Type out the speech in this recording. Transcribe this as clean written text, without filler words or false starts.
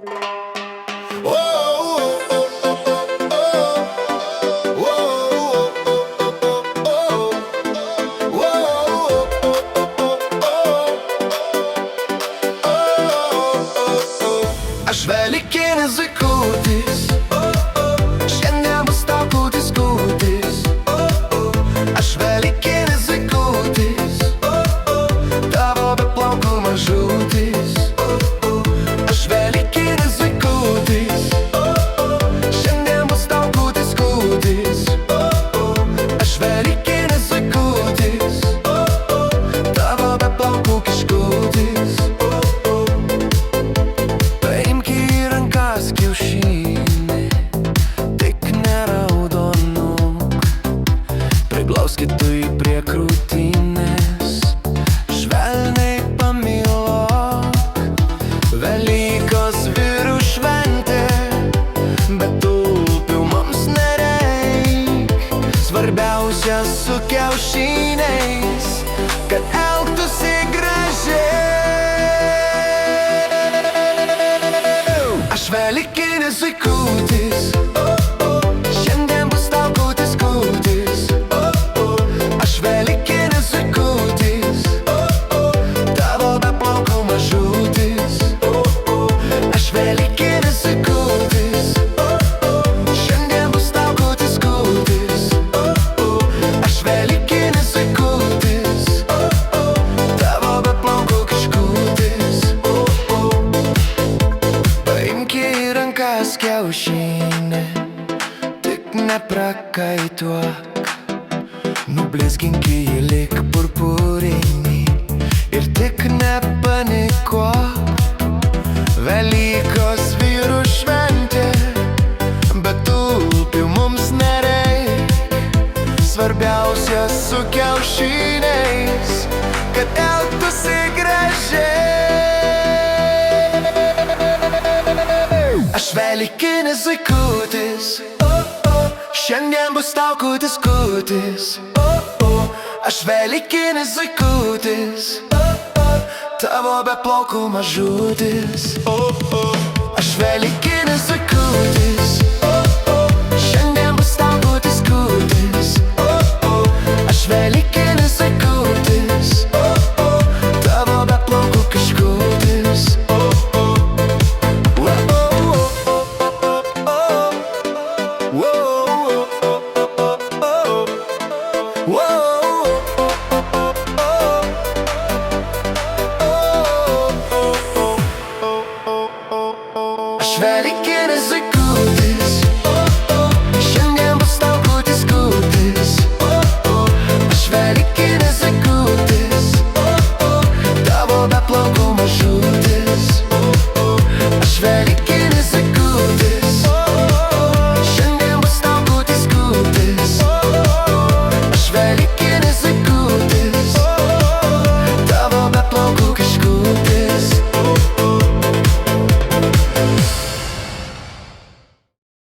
Aš velikinis zuikutis, šiandien bus tau kūtis kūtis. Aš velikinis zuikutis, tavo be plaukų mažutis. Aš velikinis zuikutis, šiandien bus tau kūtis kūtis. Aš velikinis zuikutis, tavo be plaukų kiškutis. Kiaušinį, tik neraudonuk, priglauskit tu jį prie krūtinės, švelniai pamylok. Velykos vyrų šventė, bet tulpių mums nereik. Svarbiausia su kiaušiniais, kad elgtųsi gražiai. Aš velikinis zuikutis, šiandien bus tau kūtis kūtis. Aš velikinis zuikutis, tavo be plaukų mažutis. Aš velikinis zuikutis, šiandien bus tau kūtis kūtis. Aš velikinis zuikutis, tavo be plaukų kiškutis. Į rankas kiaušinį, tik neprakaituok. Nublizgink jį lyg purpurinį ir tik nepanikuok. Velykos vyrų šventė, bet tulpių mums nereik. Svarbiausia su kiaušiniais, kad elgtųsi gražiai. Aš velikinis zuikutis, šiandien bus tau kūtis kūtis. Aš velikinis zuikutis, tavo be plaukų mažutis. Aš velikinis zuikutis, šiandien bus tau kūtis kūtis. Aš velikinis zuikutis, tavo be plaukų kiškutis. Aš velikinis zuikutis.